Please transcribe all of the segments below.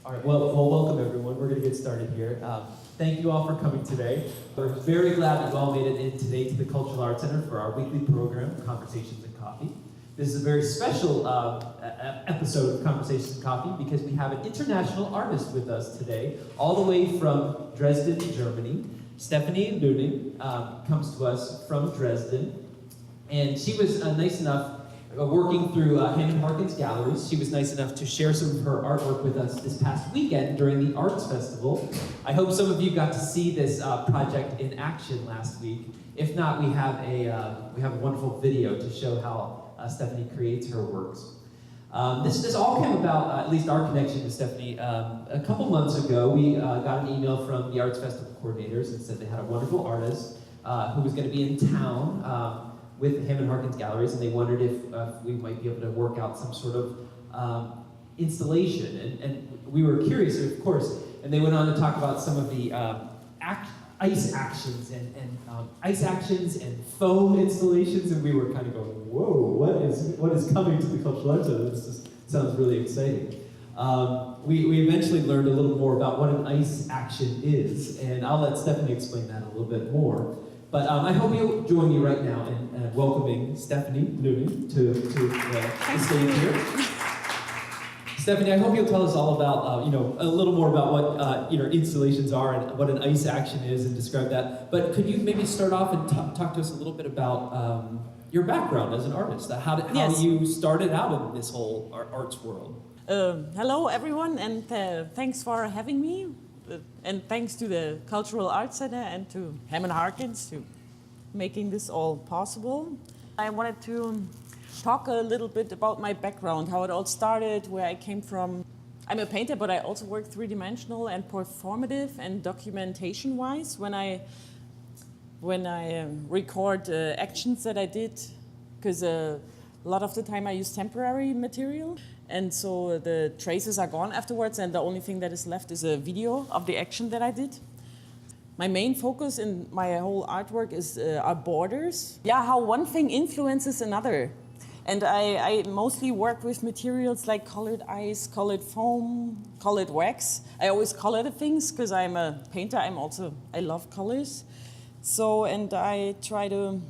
All right, well, welcome everyone. We're going to get started here. Thank you all for coming today. We're very glad that you all made it in today to the Cultural Arts Center for our weekly program, Conversations and Coffee. This is a very special episode of Conversations and Coffee because we have an international artist with us today, all the way from Dresden, Germany. Stephanie Lüning comes to us from Dresden, and she was nice enough, working through Hammond Harkins Galleries, she was nice enough to share some of her artwork with us this past weekend during the Arts Festival. I hope some of you got to see this project in action last week. If not, we have a wonderful video to show how Stephanie creates her works. This all came about, at least our connection to Stephanie, a couple months ago. We got an email from the Arts Festival coordinators and said they had a wonderful artist who was going to be in town with Hammond Harkins Galleries, and they wondered if we might be able to work out some sort of installation. And we were curious, of course, and they went on to talk about some of the ice actions and foam installations, and we were kind of going, whoa, what is coming to the Cultural Arts Center? This just sounds really exciting. We eventually learned a little more about what an ice action is, and I'll let Stephanie explain that a little bit more. But I hope you'll join me right now in welcoming Stephanie Lüning to the stage here. Stephanie, I hope you'll tell us all about, a little more about what installations are and what an ice action is, and describe that. But could you maybe start off and talk to us a little bit about your background as an artist? How you started out in this whole arts world? Hello, everyone, and thanks for having me. And thanks to the Cultural Arts Center and to Hammond Harkins to making this all possible. I wanted to talk a little bit about my background, how it all started, where I came from. I'm a painter, but I also work three-dimensional and performative and documentation-wise when I record actions that I did, because a lot of the time I use temporary material. And so the traces are gone afterwards, and the only thing that is left is a video of the action that I did. My main focus in my whole artwork is are borders. Yeah, how one thing influences another. And I mostly work with materials like colored ice, colored foam, colored wax. I always color the things because I'm a painter. I love colors. So, and I try to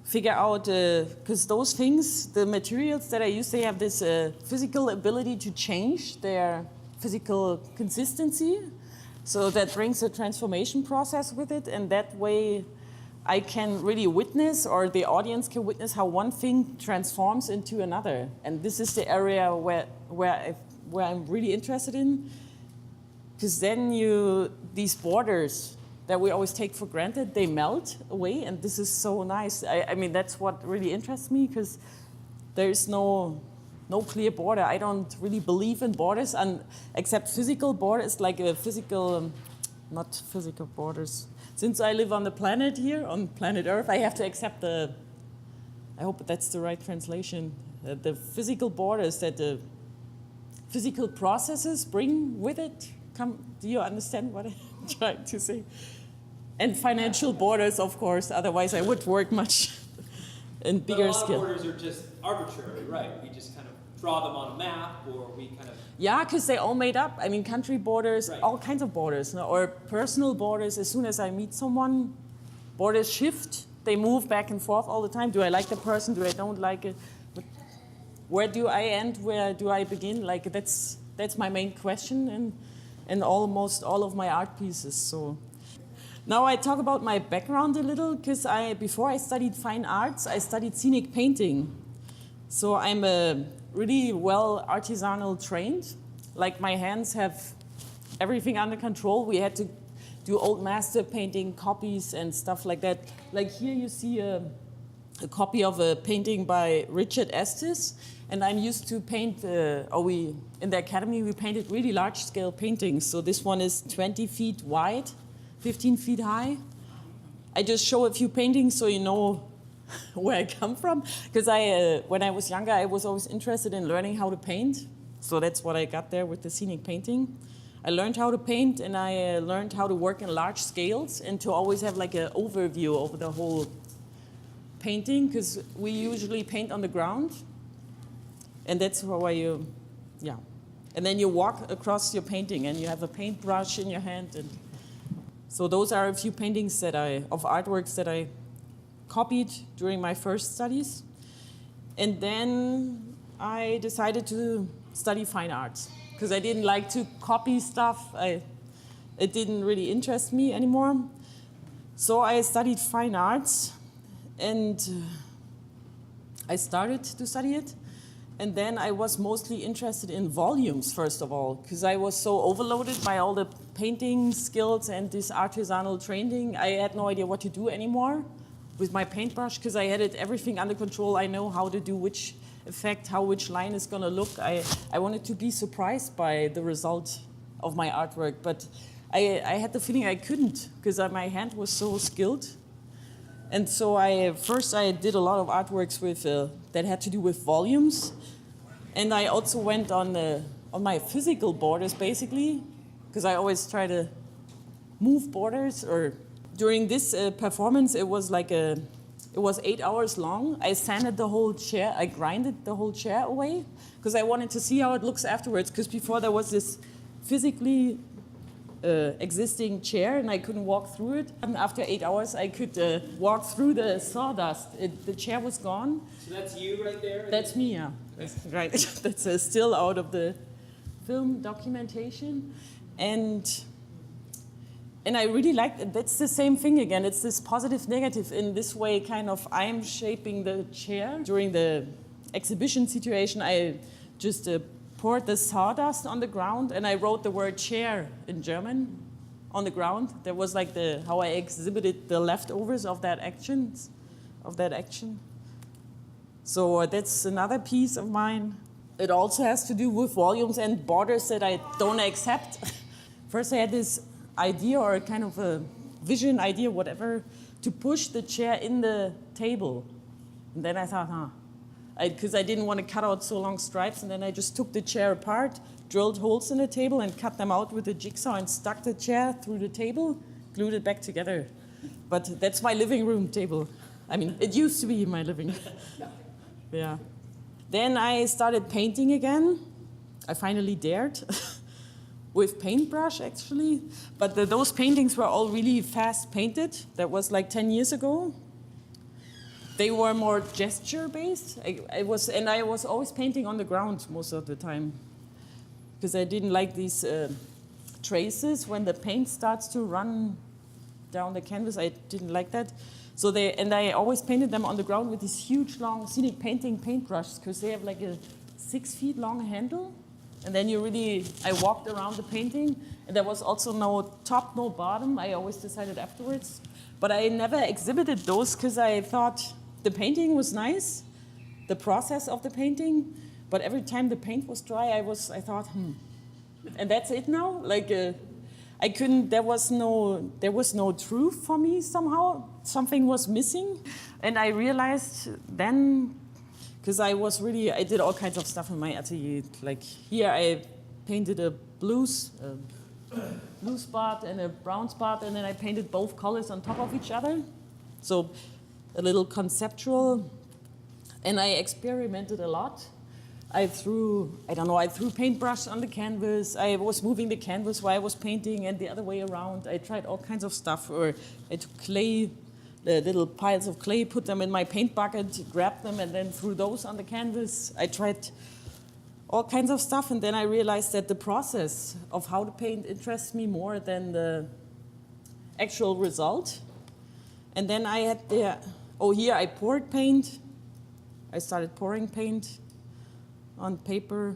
figure out, because those things, the materials that I use, they have this physical ability to change their physical consistency. So that brings a transformation process with it, and that way I can really witness, or the audience can witness, how one thing transforms into another. And this is the area where I'm really interested in, because then these borders that we always take for granted, they melt away, and this is so nice. I mean, that's what really interests me, because there's no clear border. I don't really believe in borders, except physical borders, like not physical borders. Since I live on the planet here, on planet Earth, I have to accept I hope that's the right translation, the physical borders that the physical processes bring with it. Do you understand what I'm trying to say? And financial borders, of course, otherwise I would work much in bigger scale. But a lot of borders are just arbitrary, right? We just kind of draw them on a map, or we kind of... Yeah, because they're all made up. I mean, country borders, right. All kinds of borders, or personal borders. As soon as I meet someone, borders shift. They move back and forth all the time. Do I like the person? Do I don't like it? But where do I end? Where do I begin? Like, that's my main question in almost all of my art pieces. So now I talk about my background a little, because before I studied fine arts, I studied scenic painting. So I'm really well artisanal trained. Like, my hands have everything under control. We had to do old master painting copies and stuff like that. Like, here you see a copy of a painting by Richard Estes, and I'm used to paint, in the academy we painted really large-scale paintings. So this one is 20 feet wide, 15 feet high. I just show a few paintings so you know where I come from. Because when I was younger, I was always interested in learning how to paint. So that's what I got there with the scenic painting. I learned how to paint, and I learned how to work in large scales and to always have like an overview over the whole painting, because we usually paint on the ground. And that's how And then you walk across your painting and you have a paintbrush in your hand. And so those are a few paintings of artworks that I copied during my first studies. And then I decided to study fine arts because I didn't like to copy stuff. It didn't really interest me anymore. So I studied fine arts and I started to study it. And then I was mostly interested in volumes, first of all, because I was so overloaded by all the painting skills and this artisanal training. I had no idea what to do anymore with my paintbrush because I had everything under control. I know how to do which effect, how which line is going to look. I wanted to be surprised by the result of my artwork, but I had the feeling I couldn't because my hand was so skilled. And so first I did a lot of artworks that had to do with volumes. And I also went on my physical borders, basically, because I always try to move borders. Or during this performance, it was 8 hours long. I sanded the whole chair. I grinded the whole chair away because I wanted to see how it looks afterwards. Because before there was this physically existing chair and I couldn't walk through it. And after 8 hours, I could walk through the sawdust. The chair was gone. So that's you right there? That's me, yeah. That's, right. That's still out of the film documentation. And I really like it. That's the same thing again. It's this positive negative in this way, kind of I'm shaping the chair. During the exhibition situation, I just poured the sawdust on the ground and I wrote the word chair in German on the ground. That was like how I exhibited the leftovers of that action. So that's another piece of mine. It also has to do with volumes and borders that I don't accept. First I had this idea or kind of a vision idea, whatever, to push the chair in the table. And then I thought, because I didn't want to cut out so long stripes, and then I just took the chair apart, drilled holes in the table and cut them out with a jigsaw and stuck the chair through the table, glued it back together. But that's my living room table. I mean, it used to be my living room. Yeah. Then I started painting again. I finally dared. With paintbrush, actually. But those paintings were all really fast painted. That was like 10 years ago. They were more gesture-based. I was always painting on the ground most of the time. Because I didn't like these traces when the paint starts to run down the canvas. I didn't like that. And I always painted them on the ground with these huge, long scenic painting paintbrushes because they have like a 6 feet long handle. And then I walked around the painting, and there was also no top, no bottom. I always decided afterwards. But I never exhibited those because I thought the painting was nice, the process of the painting, but every time the paint was dry, I thought, and that's it now? Like, I couldn't, there was no truth for me somehow. Something was missing. And I realized then, because I did all kinds of stuff in my atelier. Like here I painted a blue spot and a brown spot, and then I painted both colors on top of each other. So a little conceptual. And I experimented a lot. I threw paintbrush on the canvas. I was moving the canvas while I was painting and the other way around. I tried all kinds of stuff. Or I took clay, the little piles of clay, put them in my paint bucket, grabbed them, and then threw those on the canvas. I tried all kinds of stuff, and then I realized that the process of how to paint interests me more than the actual result. And then I had here I poured paint. I started pouring paint on paper.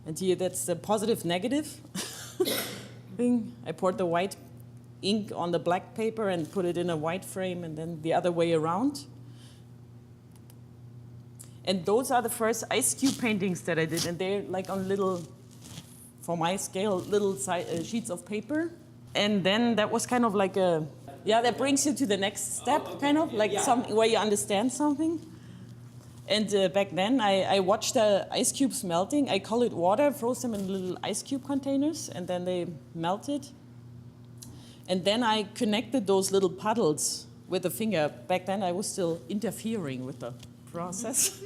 And here that's the positive negative thing. I poured the white ink on the black paper and put it in a white frame, and then the other way around. And those are the first ice cube paintings that I did, and they're like on little, for my scale, little sheets of paper. And then that was kind of like that brings you to the next step, kind of, like something where you understand something. And back then, I watched the ice cubes melting. I colored water, froze them in little ice cube containers, and then they melted. And then I connected those little puddles with a finger. Back then, I was still interfering with the process.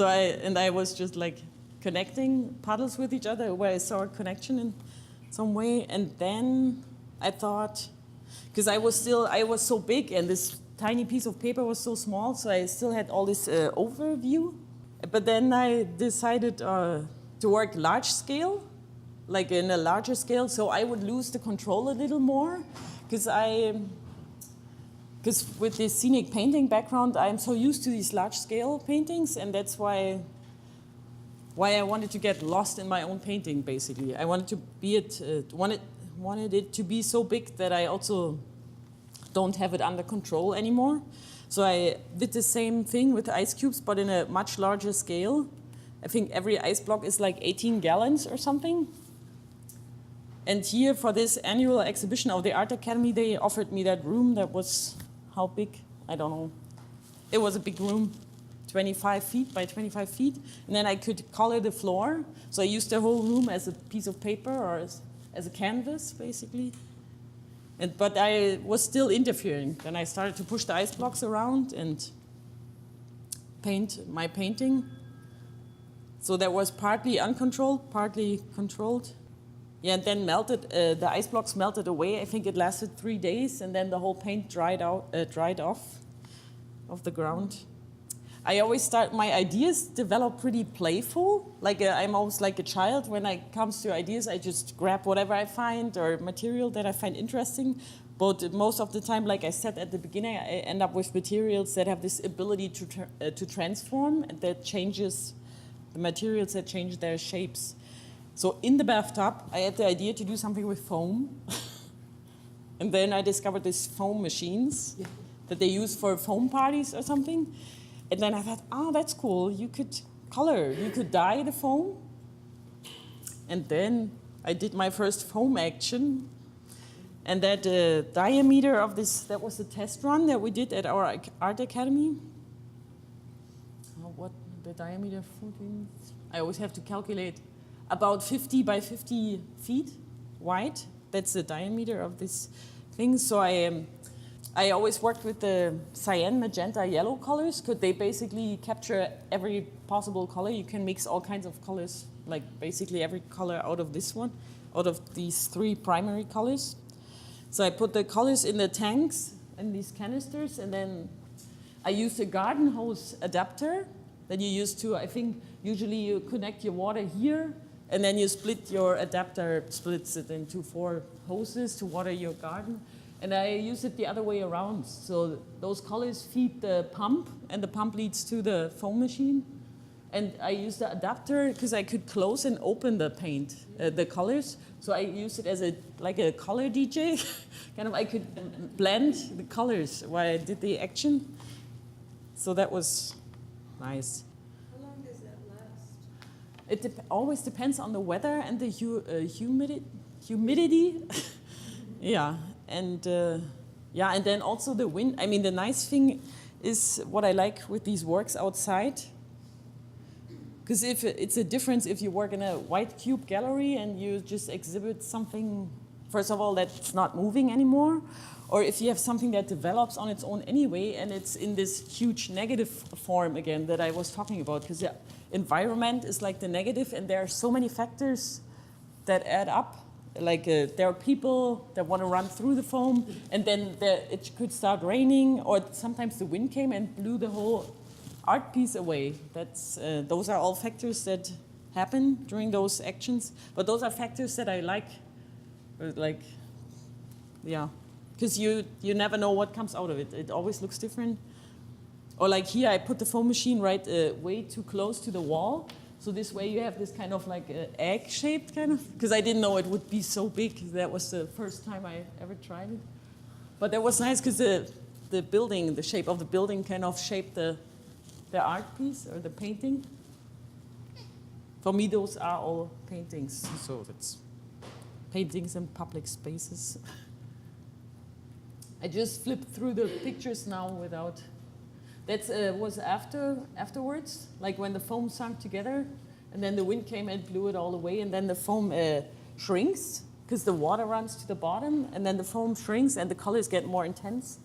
I was just like connecting puddles with each other, where I saw a connection in some way. And then I thought, because I was so big and this tiny piece of paper was so small, so I still had all this overview. But then I decided to work large scale, like in a larger scale, so I would lose the control a little more, because with this scenic painting background, I'm so used to these large scale paintings, and that's why I wanted to get lost in my own painting. Basically, I wanted to be wanted it to be so big that I also don't have it under control anymore. So I did the same thing with ice cubes, but in a much larger scale. I think every ice block is like 18 gallons or something. And here, for this annual exhibition of the Art Academy, they offered me that room that was, how big? I don't know. It was a big room, 25 feet by 25 feet. And then I could color the floor. So I used the whole room as a piece of paper or as a canvas, basically. But I was still interfering. Then I started to push the ice blocks around and paint my painting. So that was partly uncontrolled, partly controlled. Yeah, and then the ice blocks melted away. I think it lasted 3 days, and then the whole paint dried off of the ground. I always start, my ideas develop pretty playful. Like I'm almost like a child. When it comes to ideas, I just grab whatever I find or material that I find interesting. But most of the time, like I said at the beginning, I end up with materials that have this ability to transform, and that changes the materials that change their shapes. So in the bathtub, I had the idea to do something with foam. And then I discovered these foam machines that they use for foam parties or something. And then I thought, oh, that's cool. You could color, you could dye the foam. And then I did my first foam action. And that diameter of this, that was the test run that we did at our Art Academy. What the diameter, 14? I always have to calculate. About 50 by 50 feet wide. That's the diameter of this thing. So I always worked with the cyan, magenta, yellow colors, because they basically capture every possible color. You can mix all kinds of colors, like basically every color out of this one, out of these 3 primary colors. So I put the colors in the tanks and these canisters, and then I used a garden hose adapter that you use to, I think, usually you connect your water here, and then you split your adapter, splits it into 4 hoses to water your garden. And I use it the other way around. So those colors feed the pump, and the pump leads to the foam machine. And I use the adapter because I could close and open the paint, the colors. So I use it as like a color DJ. Kind of, I could blend the colors while I did the action. So that was nice. It always depends on the weather and the humidity. Yeah, and then also the wind. I mean, the nice thing is what I like with these works outside. Because if it's a difference if you work in a white cube gallery and you just exhibit something, first of all, that's not moving anymore, or if you have something that develops on its own anyway, and it's in this huge negative form again that I was talking about, because the environment is like the negative, and there are so many factors that add up. Like there are people that want to run through the foam, and then it could start raining, or sometimes the wind came and blew the whole art piece away. Those are all factors that happen during those actions, but those are factors that I like, because you never know what comes out of it. It always looks different. Or like here, I put the foam machine right way too close to the wall, so this way you have this kind of like egg-shaped kind of, because I didn't know it would be so big. That was the first time I ever tried it. But that was nice because the shape of the building kind of shaped the art piece or the painting. For me, those are all paintings, so that's paintings in public spaces. I just flipped through the pictures now without. That was afterwards, like when the foam sunk together, and then the wind came and blew it all away, and then the foam shrinks because the water runs to the bottom, and then the foam shrinks and the colors get more intense.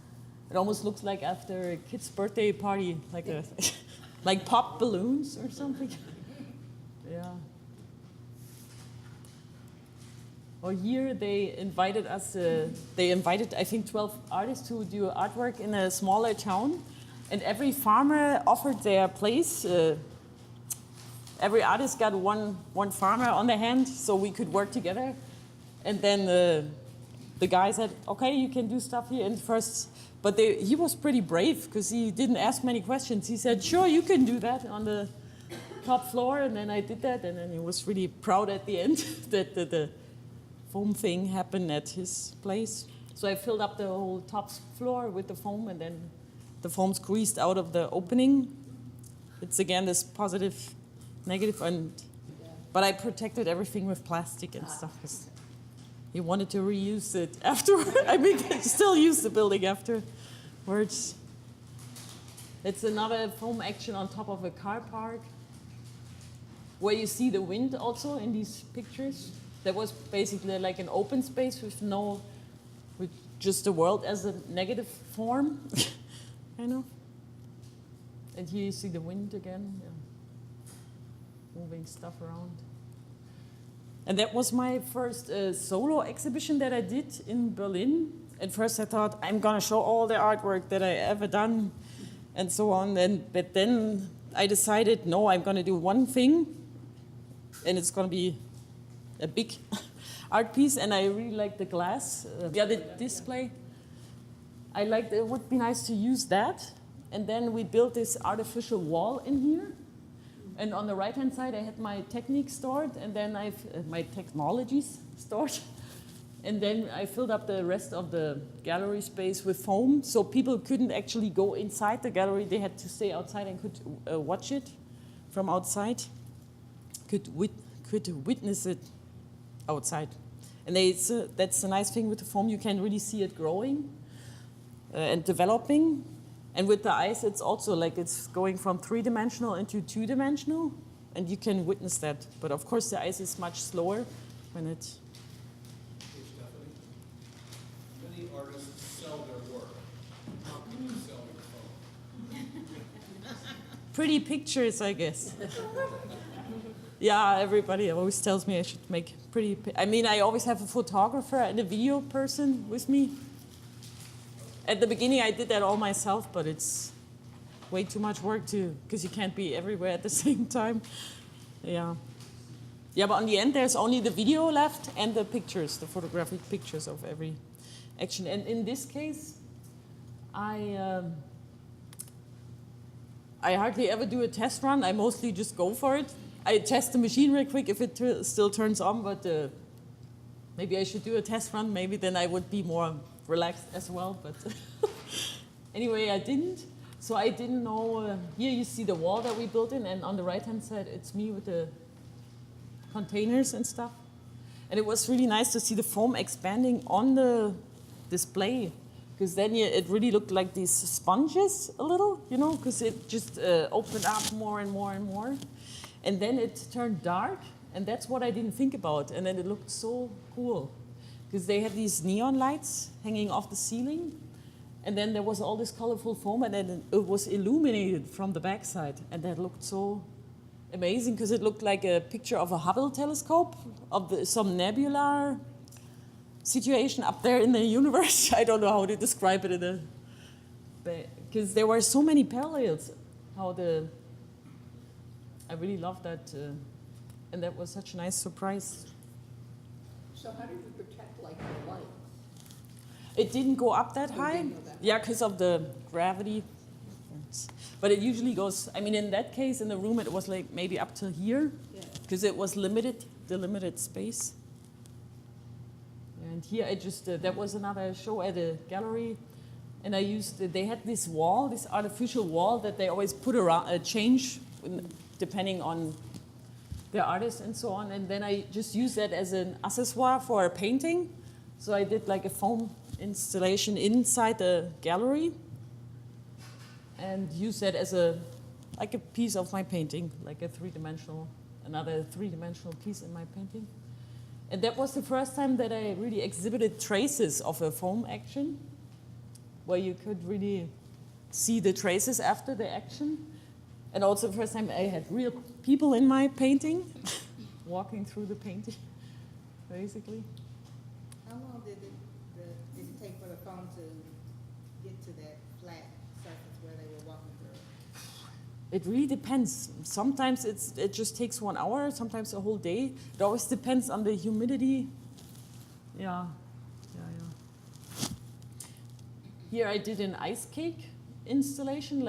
It almost looks like after a kid's birthday party, like like pop balloons or something. Yeah. Well, here they invited us, I think, 12 artists to do artwork in a smaller town. And every farmer offered their place. Every artist got one farmer on their hand so we could work together. And then the guy said, okay, you can do stuff here. And first, but he was pretty brave because he didn't ask many questions. He said, sure, you can do that on the top floor. And then I did that. And then he was really proud at the end that the foam thing happened at his place. So I filled up the whole top floor with the foam, and then the foam squeezed out of the opening. It's again this positive, negative, but I protected everything with plastic and stuff because he wanted to reuse it afterward. I mean, still use the building afterwards. It's another foam action on top of a car park, where you see the wind also in these pictures. That was basically like an open space with just the world as a negative form, kind of. And here you see the wind again, moving stuff around. And that was my first solo exhibition that I did in Berlin. At first I thought, I'm gonna show all the artwork that I ever done, and so on. But then I decided, no, I'm gonna do one thing, and it's gonna be a big art piece, and I really like the glass. The display. I liked it would be nice to use that. And then we built this artificial wall in here. And on the right-hand side, I had my techniques stored, and then my technologies stored. And then I filled up the rest of the gallery space with foam, so people couldn't actually go inside the gallery. They had to stay outside and could watch it from outside, could witness it outside. And that's the nice thing with the foam. You can really see it growing and developing. And with the ice, it's also like it's going from 3-dimensional into 2-dimensional, and you can witness that. But of course, the ice is much slower when it. Many artists sell their work. How can you sell your phone? Pretty pictures, I guess. Yeah, everybody always tells me I should make pretty. I mean, I always have a photographer and a video person with me. At the beginning, I did that all myself, but it's way too much work because you can't be everywhere at the same time. Yeah. Yeah, but on the end, there's only the video left and the pictures, the photographic pictures of every action. And in this case, I hardly ever do a test run. I mostly just go for it. I test the machine real quick if it still turns on, but maybe I should do a test run. Maybe then I would be more relaxed as well. But anyway, I didn't. So I didn't know. Here you see the wall that we built in, and on the right-hand side, it's me with the containers and stuff. And it was really nice to see the foam expanding on the display, because then it really looked like these sponges a little, because it just opened up more and more and more. And then it turned dark, and that's what I didn't think about. And then it looked so cool, because they had these neon lights hanging off the ceiling, and then there was all this colorful foam, and then it was illuminated from the backside, and that looked so amazing, because it looked like a picture of a Hubble telescope, of some nebular situation up there in the universe. I don't know how to describe it because there were so many parallels. I really loved that, and that was such a nice surprise. So how did you protect like the light? It didn't go up that high. Didn't go that high. Yeah, because of the gravity. But it usually goes, I mean, in that case, in the room, it was like maybe up to here, because it was the limited space. And here I just, that was another show at a gallery, and they had this wall, this artificial wall that they always put around, change depending on the artist and so on. And then I just used that as an accessoire for a painting. So I did like a foam installation inside the gallery and used that as like a piece of my painting, like another three-dimensional piece in my painting. And that was the first time that I really exhibited traces of a foam action, where you could really see the traces after the action. And also the first time I had real people in my painting, walking through the painting, basically. How long did it take for the phone to get to that flat surface where they were walking through? It really depends. Sometimes it just takes 1 hour, sometimes a whole day. It always depends on the humidity. Yeah. Here I did an ice cake installation,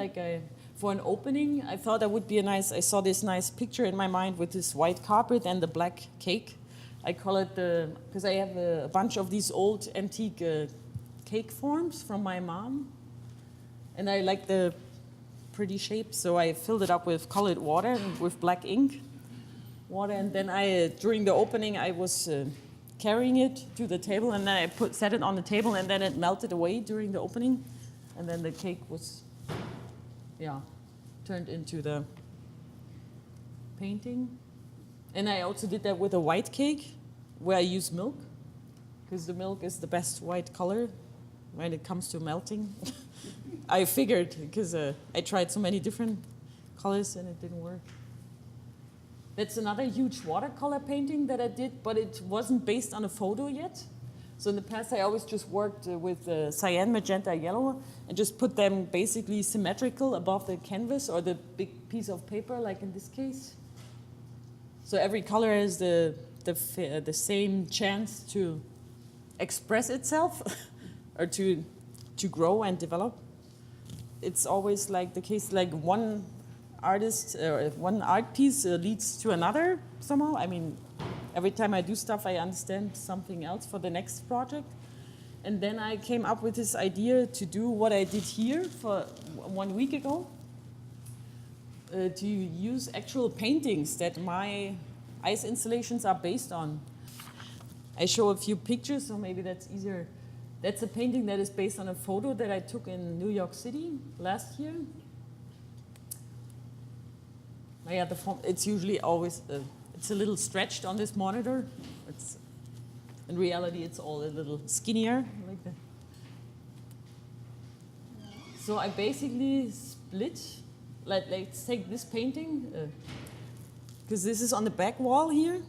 for an opening. I thought that would be I saw this nice picture in my mind with this white carpet and the black cake. I call it because I have a bunch of these old antique cake forms from my mom. And I like the pretty shape, so I filled it up with colored water and with black ink. And then during the opening, I was carrying it to the table, and then I set it on the table, and then it melted away during the opening. And then the cake was, turned into the painting. And I also did that with a white cake, where I use milk, because the milk is the best white color when it comes to melting. I figured, because I tried so many different colors and it didn't work. That's another huge watercolor painting that I did, but it wasn't based on a photo yet. So in the past, I always just worked with cyan, magenta, yellow, and just put them basically symmetrical above the canvas or the big piece of paper, like in this case. So every color has the same chance to express itself or to grow and develop. It's always like the case, like one artist or one art piece leads to another somehow. I mean, every time I do stuff, I understand something else for the next project. And then I came up with this idea to do what I did here for 1 week ago, to use actual paintings that my ice installations are based on. I show a few pictures, so maybe that's easier. That's a painting that is based on a photo that I took in New York City last year. It's usually always, it's a little stretched on this monitor. In reality, it's all a little skinnier, like that. So I basically split, let's take this painting, because this is on the back wall here.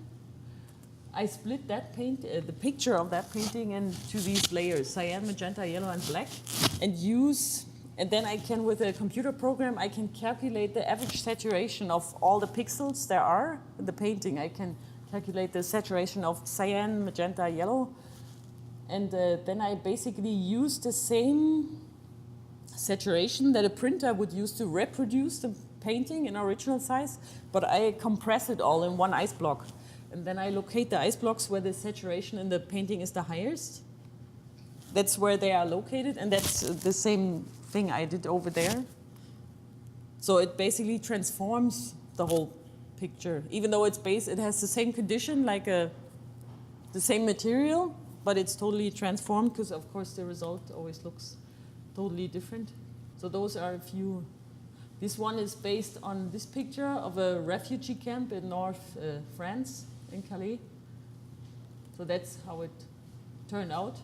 I split that the picture of that painting into these layers, cyan, magenta, yellow, and black, and then I can, with a computer program, I can calculate the average saturation of all the pixels there are in the painting. I can calculate the saturation of cyan, magenta, yellow, and then I basically use the same saturation that a printer would use to reproduce the painting in original size, but I compress it all in one ice block. And then I locate the ice blocks where the saturation in the painting is the highest. That's where they are located, and that's the same thing I did over there. So it basically transforms the whole picture, even though it has the same condition, like the same material, but it's totally transformed, because of course the result always looks totally different. So those are a few. This one is based on this picture of a refugee camp in North France, in Calais. So that's how it turned out.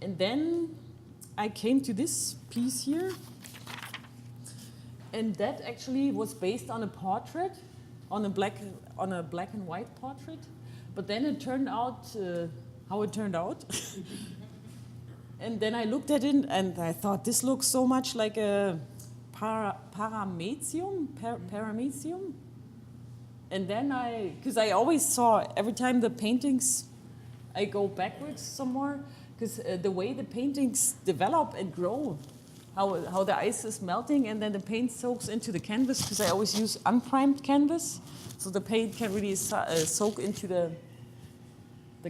And then I came to this piece here, and that actually was based on a portrait, on a black and white portrait. But then it turned out how it turned out. And then I looked at it and I thought, this looks so much like a paramecium. And then because I always saw, every time the paintings, I go backwards some more, because the way the paintings develop and grow, how the ice is melting and then the paint soaks into the canvas, because I always use unprimed canvas, so the paint can really soak into the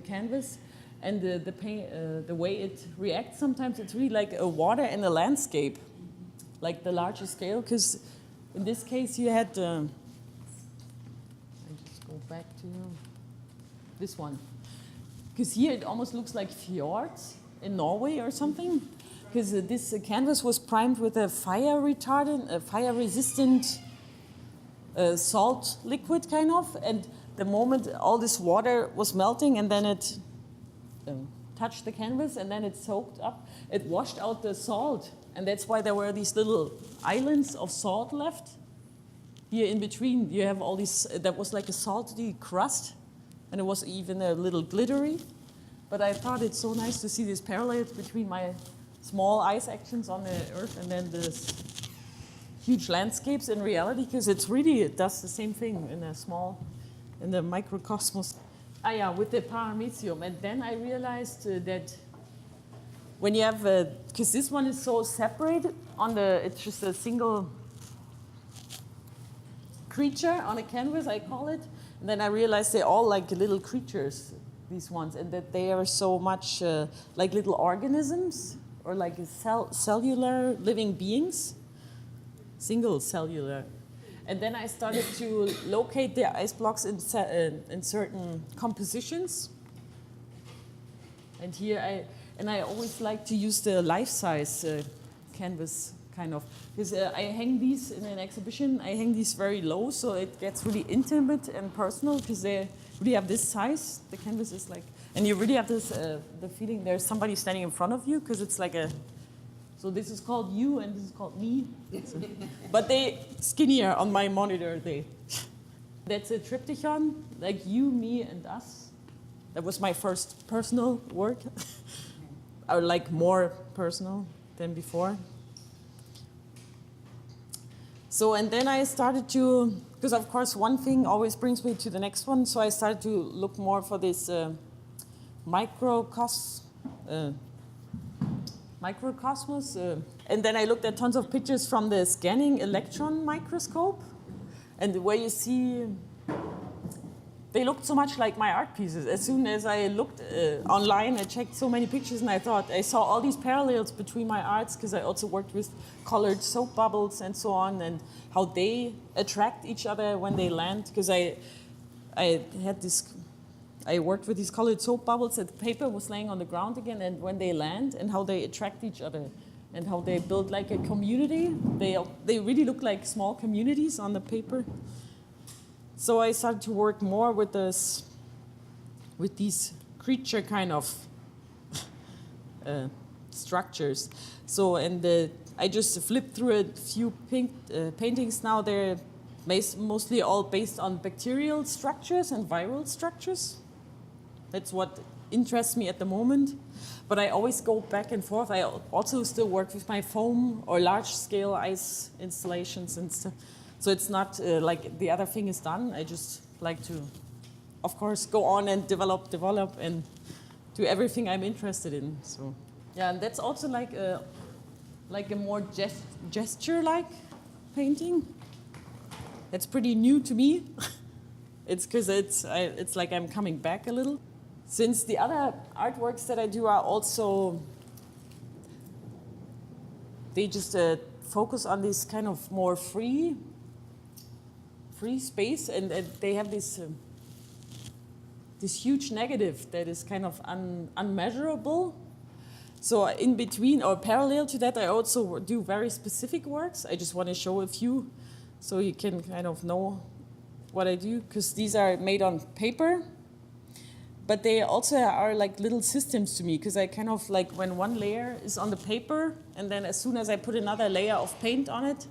canvas. And the way it reacts, sometimes it's really like a water in a landscape, like the larger scale, because in this case you had, I just go back to this one. Because here it almost looks like fjords in Norway or something. Because this canvas was primed with a fire-resistant salt liquid, kind of. And the moment all this water was melting, and then it touched the canvas, and then it soaked up, it washed out the salt. And that's why there were these little islands of salt left here in between, you have all these, that was like a salty crust, and it was even a little glittery. But I thought it's so nice to see this parallel between my small ice actions on the earth and then this huge landscapes in reality, because it does the same thing in the microcosmos. Yeah, with the paramecium. And then I realized that when you have, because this one is so separated it's just a single creature on a canvas, I call it. And then I realized they're all like little creatures, these ones, and that they are so much like little organisms or like cellular living beings, single cellular. And then I started to locate the ice blocks in certain compositions. And here I always like to use the life-size canvas kind of, because I hang these in an exhibition. I hang these very low, so it gets really intimate and personal, because they really have this size. The canvas is like, and you really have this the feeling there's somebody standing in front of you, because it's like so this is called you and this is called me. But they skinnier on my monitor. That's a triptychon, like you, me, and us. That was my first personal work, or like more personal than before. So, and then I started to, because of course one thing always brings me to the next one, so I started to look more for this microcosmos. And then I looked at tons of pictures from the scanning electron microscope, and where you see, they looked so much like my art pieces. As soon as I looked online, I checked so many pictures, and I thought I saw all these parallels between my arts, because I also worked with colored soap bubbles and so on, and how they attract each other when they land. Because I worked with these colored soap bubbles, and the paper was laying on the ground again, and when they land, and how they attract each other, and how they build like a community. They really look like small communities on the paper. So I started to work more with these creature kind of structures. So, and I just flipped through a few paintings now. They're mostly all based on bacterial structures and viral structures. That's what interests me at the moment. But I always go back and forth. I also still work with my foam or large-scale ice installations and stuff. So it's not like the other thing is done. I just like to, of course, go on and develop, and do everything I'm interested in. So yeah, and that's also like a more gesture-like painting. That's pretty new to me. It's because it's like I'm coming back a little. Since the other artworks that I do are also, they just focus on this kind of more free space, and they have this huge negative that is kind of unmeasurable. So in between or parallel to that, I also do very specific works. I just want to show a few so you can kind of know what I do, because these are made on paper, but they also are like little systems to me, because I kind of like when one layer is on the paper, and then as soon as I put another layer of paint on it,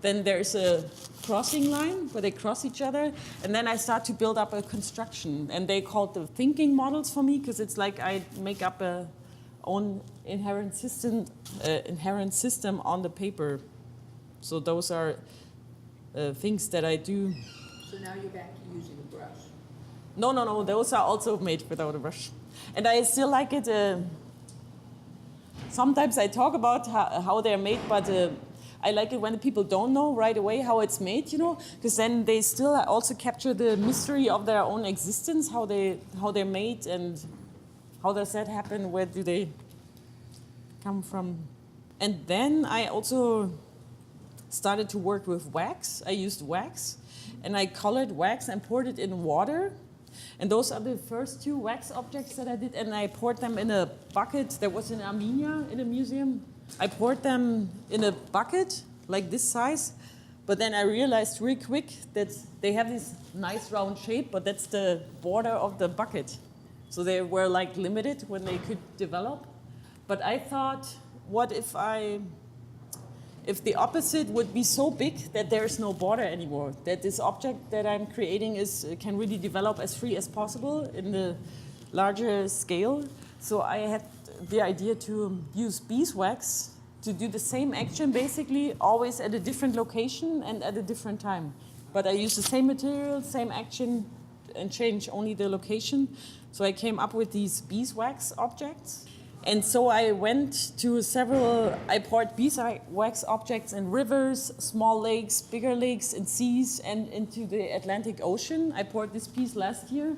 then there's a crossing line where they cross each other, and then I start to build up a construction, and they call it the thinking models for me, because it's like I make up a own inherent system on the paper. So those are things that I do. So now you're back to using a brush. No, those are also made without a brush, and I still like it. Sometimes I talk about how they're made, but I like it when the people don't know right away how it's made, because then they still also capture the mystery of their own existence, how they're made, and how does that happen, where do they come from. And then I also started to work with wax. I used wax, and I colored wax and poured it in water. And those are the first two wax objects that I did, and I poured them in a bucket that was in Armenia in a museum. I poured them in a bucket, like this size, but then I realized real quick that they have this nice round shape, but that's the border of the bucket. So they were like limited when they could develop. But I thought, what if I if the opposite would be so big that there's no border anymore, that this object that I'm creating can really develop as free as possible in the larger scale. So I had the idea to use beeswax to do the same action, basically, always at a different location and at a different time. But I use the same material, same action, and change only the location. So I came up with these beeswax objects. And so I went to I poured beeswax objects in rivers, small lakes, bigger lakes, and seas, and into the Atlantic Ocean. I poured this piece last year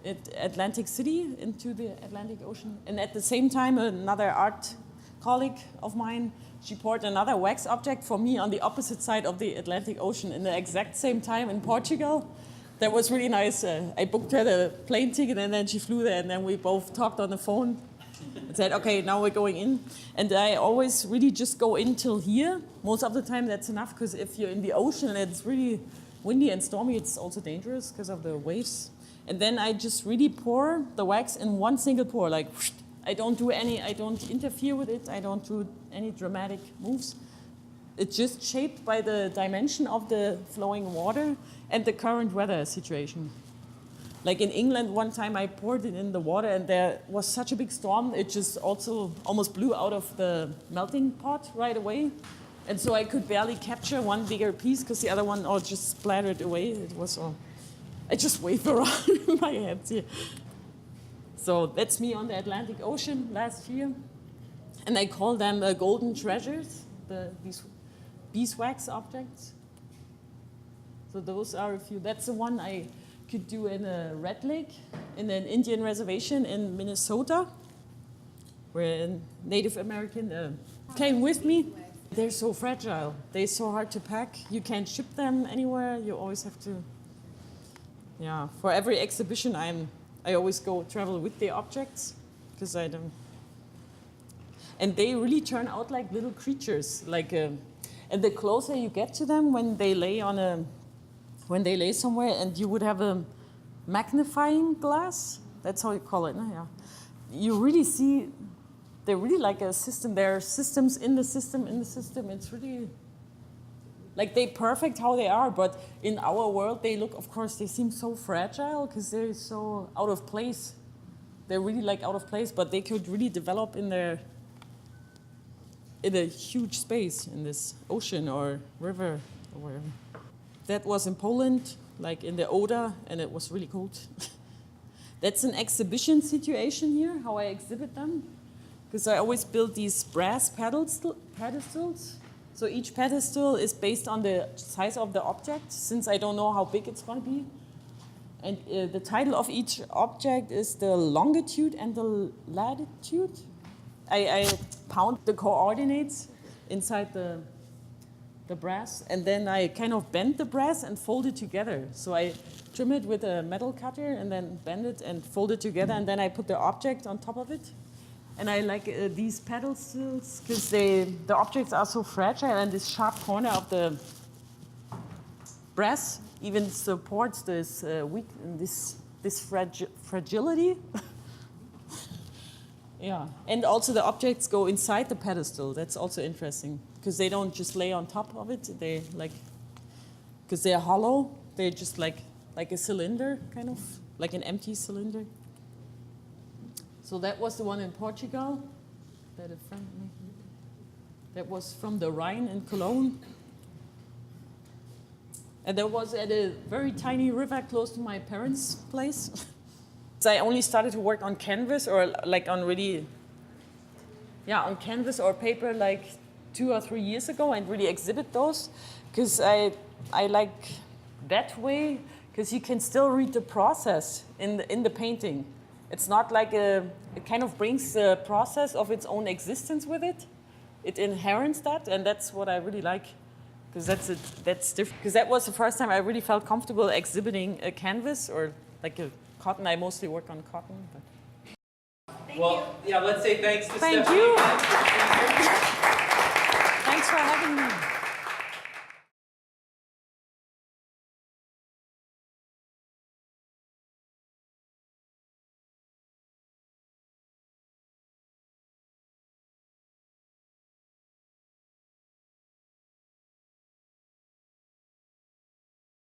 at Atlantic City into the Atlantic Ocean. And at the same time, another art colleague of mine, she poured another wax object for me on the opposite side of the Atlantic Ocean in the exact same time in Portugal. That was really nice. I booked her the plane ticket and then she flew there and then we both talked on the phone and said, okay, now we're going in. And I always really just go in till here. Most of the time that's enough because if you're in the ocean and it's really windy and stormy, it's also dangerous because of the waves. And then I just really pour the wax in one single pour, like whoosh. I don't interfere with it. I don't do any dramatic moves. It's just shaped by the dimension of the flowing water and the current weather situation. Like in England, one time I poured it in the water and there was such a big storm, it just also almost blew out of the melting pot right away. And so I could barely capture one bigger piece because the other one all just splattered away. It was all, I just waved around in my hands here. So that's me on the Atlantic Ocean last year. And I call them golden treasures, these beeswax objects. So those are a few. That's the one I could do in a Red Lake, in an Indian reservation in Minnesota, where a Native American came with me. They're so fragile. They're so hard to pack. You can't ship them anywhere. You always have to, yeah. For every exhibition, I always travel with the objects because I don't. And they really turn out like little creatures. And the closer you get to them, when they lay somewhere, and you would have a magnifying glass. That's how you call it, no? Yeah. You really see. They're really like a system. There are systems in the system in the system. It's really. Like they're perfect how they are, but in our world they look, of course, they seem so fragile because they're so out of place. They're really like out of place, but they could really develop in a huge space in this ocean or river or wherever. That was in Poland, like in the Oder, and it was really cold. That's an exhibition situation here, how I exhibit them, because I always build these brass pedestals. So each pedestal is based on the size of the object, since I don't know how big it's going to be. And the title of each object is the longitude and the latitude. I pound the coordinates inside the brass, and then I kind of bend the brass and fold it together. So I trim it with a metal cutter and then bend it and fold it together, and then I put the object on top of it. And I like these pedestals because the objects are so fragile, and this sharp corner of the brass even supports this fragility. Yeah, and also the objects go inside the pedestal. That's also interesting because they don't just lay on top of it. They because they're hollow. They're just like a cylinder, kind of like an empty cylinder. So that was the one in Portugal. That was from the Rhine in Cologne. And that was at a very tiny river close to my parents' place. So I only started to work on canvas or on canvas or paper like 2 or 3 years ago and really exhibit those because I like that way because you can still read the process in the painting. It's not like it kind of brings the process of its own existence with it. It inherits that, and that's what I really like, because that's different. Because that was the first time I really felt comfortable exhibiting a canvas or like a cotton. I mostly work on cotton. But. Yeah, let's say thanks to Thank Stephanie. you. Thanks for having me.